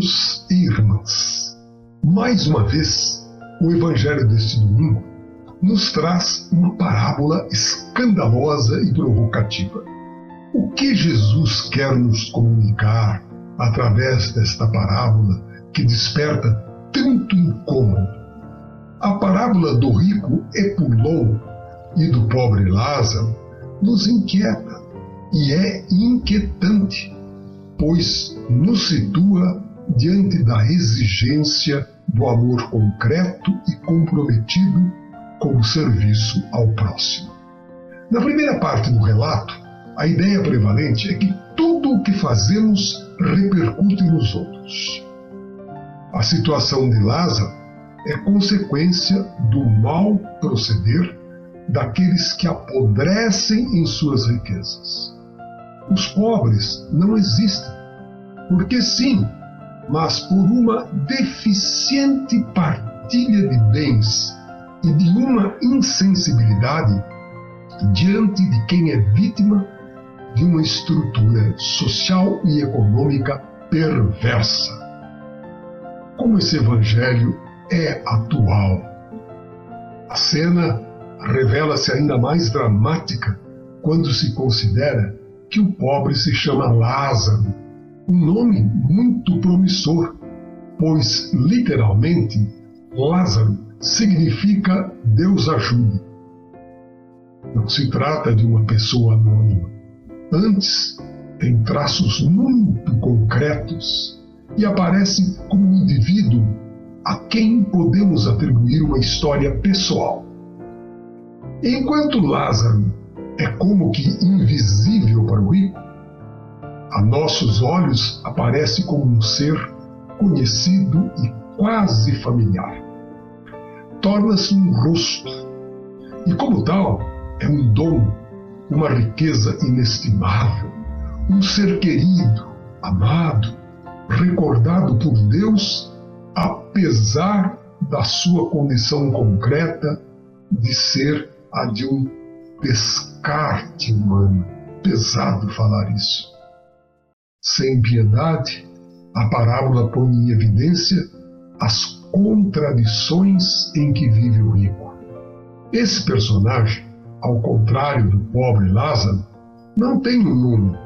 Irmãos e irmãs, mais uma vez, o Evangelho deste domingo nos traz uma parábola escandalosa e provocativa. O que Jesus quer nos comunicar através desta parábola que desperta tanto incômodo? A parábola do rico Epulon e do pobre Lázaro nos inquieta e é inquietante, pois nos situa diante da exigência do amor concreto e comprometido com o serviço ao próximo. Na primeira parte do relato, a ideia prevalente é que tudo o que fazemos repercute nos outros. A situação de Lázaro é consequência do mau proceder daqueles que apodrecem em suas riquezas. Os pobres não existem, porque sim, mas por uma deficiente partilha de bens e de uma insensibilidade diante de quem é vítima de uma estrutura social e econômica perversa. Como esse evangelho é atual. A cena revela-se ainda mais dramática quando se considera que o pobre se chama Lázaro, um nome muito promissor, pois, literalmente, Lázaro significa Deus ajude. Não se trata de uma pessoa anônima. Antes, tem traços muito concretos e aparece como um indivíduo a quem podemos atribuir uma história pessoal. Enquanto Lázaro é como que invisível para o rico, a nossos olhos aparece como um ser conhecido e quase familiar. Torna-se um rosto e, como tal, é um dom, uma riqueza inestimável, um ser querido, amado, recordado por Deus, apesar da sua condição concreta de ser a de um descarte humano. Pesado falar isso. Sem piedade, a parábola põe em evidência as contradições em que vive o rico. Esse personagem, ao contrário do pobre Lázaro, não tem um nome.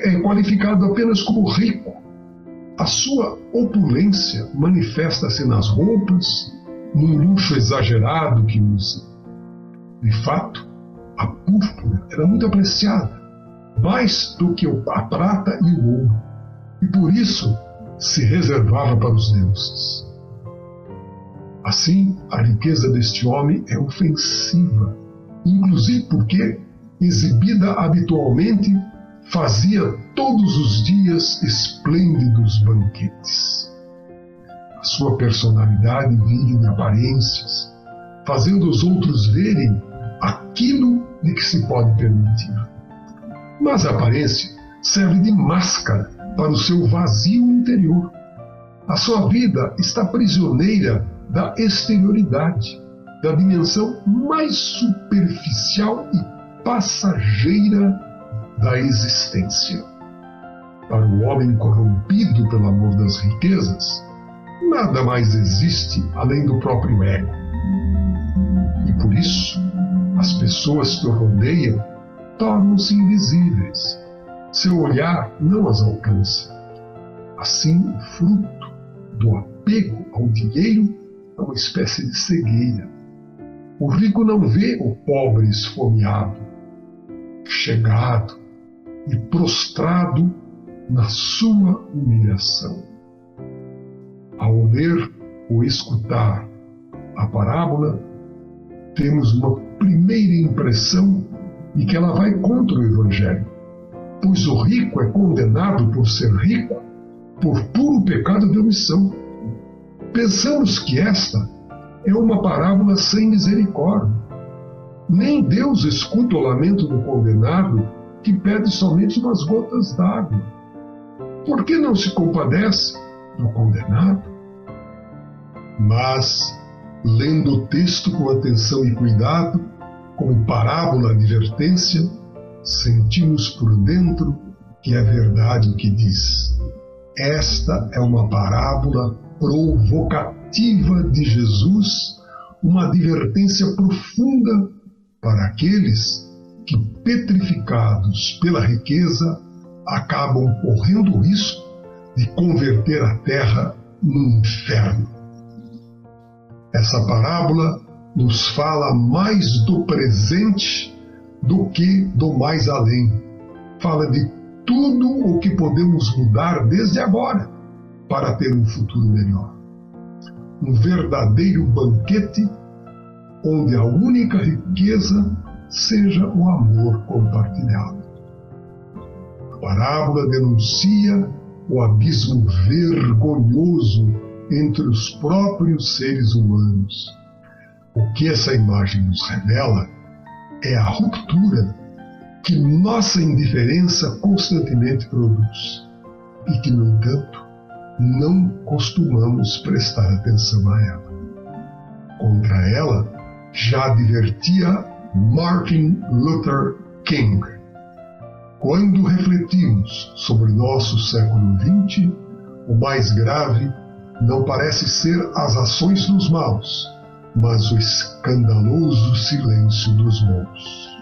É qualificado apenas como rico. A sua opulência manifesta-se nas roupas, num luxo exagerado que usa. De fato, a púrpura era muito apreciada, mais do que a prata e o ouro, e por isso se reservava para os deuses. Assim, a riqueza deste homem é ofensiva, inclusive porque, exibida habitualmente, fazia todos os dias esplêndidos banquetes. A sua personalidade vive em aparências, fazendo os outros verem aquilo de que se pode permitir. Mas a aparência serve de máscara para o seu vazio interior. A sua vida está prisioneira da exterioridade, da dimensão mais superficial e passageira da existência. Para o homem corrompido pelo amor das riquezas, nada mais existe além do próprio ego. E por isso, as pessoas que o rodeiam tornam-se invisíveis. Seu olhar não as alcança. Assim, o fruto do apego ao dinheiro é uma espécie de cegueira. O rico não vê o pobre esfomeado, chegado e prostrado na sua humilhação. Ao ler ou escutar a parábola, temos uma primeira impressão de que ela vai contra o Evangelho, pois o rico é condenado por ser rico por puro pecado de omissão. Pensamos que esta é uma parábola sem misericórdia. Nem Deus escuta o lamento do condenado que pede somente umas gotas d'água. Por que não se compadece do condenado? Mas, lendo o texto com atenção e cuidado, como parábola advertência, sentimos por dentro que é verdade o que diz. Esta é uma parábola provocativa de Jesus, uma advertência profunda para aqueles que, petrificados pela riqueza, acabam correndo o risco de converter a terra num inferno. Essa parábola nos fala mais do presente do que do mais além. Fala de tudo o que podemos mudar desde agora para ter um futuro melhor. Um verdadeiro banquete onde a única riqueza seja o amor compartilhado. A parábola denuncia o abismo vergonhoso entre os próprios seres humanos. O que essa imagem nos revela é a ruptura que nossa indiferença constantemente produz e que, no entanto, não costumamos prestar atenção a ela. Contra ela, já advertia Martin Luther King. Quando refletimos sobre nosso século XX, o mais grave não parece ser as ações dos maus, mas o escandaloso silêncio dos bons.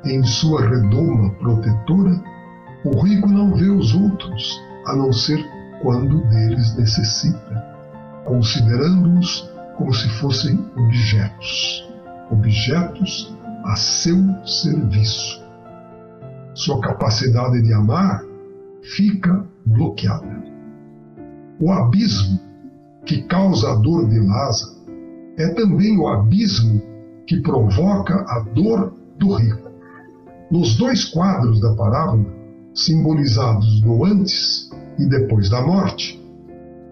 Em sua redoma protetora, o rico não vê os outros, a não ser quando deles necessita, considerando-os como se fossem objetos a seu serviço. Sua capacidade de amar fica bloqueada. O abismo que causa a dor de Lázaro é também o abismo que provoca a dor do rico. Nos dois quadros da parábola, simbolizados no antes e depois da morte,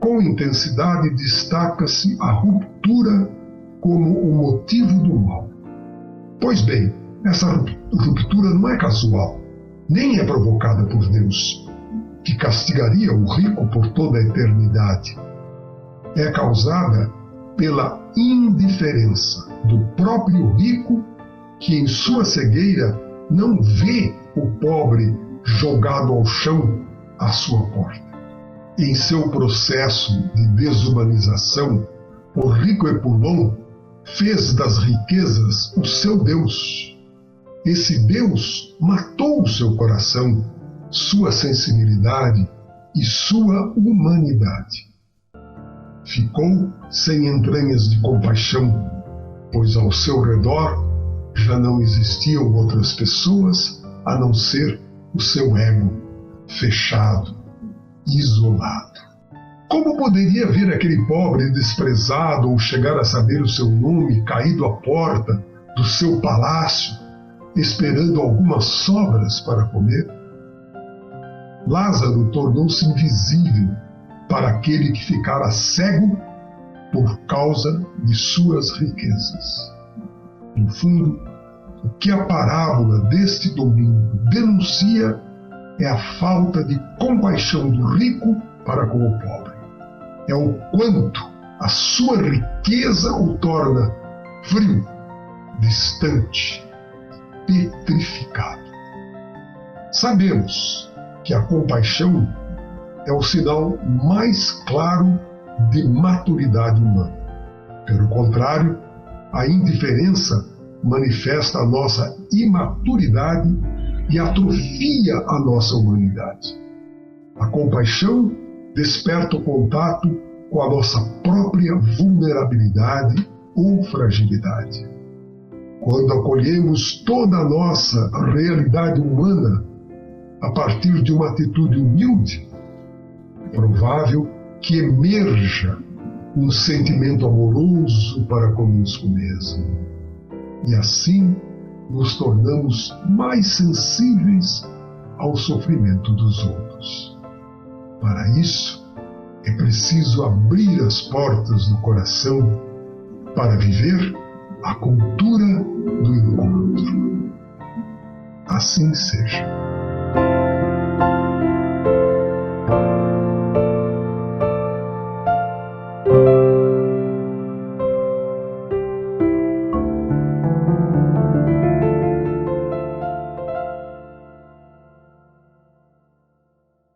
com intensidade destaca-se a ruptura como o motivo do mal. Pois bem, essa ruptura não é casual, nem é provocada por Deus, que castigaria o rico por toda a eternidade. É causada pela indiferença do próprio rico, que em sua cegueira não vê o pobre jogado ao chão à sua porta. Em seu processo de desumanização, o rico Epulon fez das riquezas o seu Deus. Esse Deus matou o seu coração, sua sensibilidade e sua humanidade. Ficou sem entranhas de compaixão, pois ao seu redor já não existiam outras pessoas a não ser o seu ego fechado, isolado. Como poderia ver aquele pobre desprezado ou chegar a saber o seu nome caído à porta do seu palácio, esperando algumas sobras para comer? Lázaro tornou-se invisível para aquele que ficara cego por causa de suas riquezas. No fundo, o que a parábola deste domingo denuncia é a falta de compaixão do rico para com o pobre. É o quanto a sua riqueza o torna frio, distante, petrificado. Sabemos que a compaixão é o sinal mais claro de maturidade humana. Pelo contrário, a indiferença manifesta a nossa imaturidade e atrofia a nossa humanidade. A compaixão desperta o contato com a nossa própria vulnerabilidade ou fragilidade. Quando acolhemos toda a nossa realidade humana a partir de uma atitude humilde, é provável que emerja um sentimento amoroso para conosco mesmo. E assim nos tornamos mais sensíveis ao sofrimento dos outros. Para isso, é preciso abrir as portas do coração para viver a cultura do encontro. Assim seja.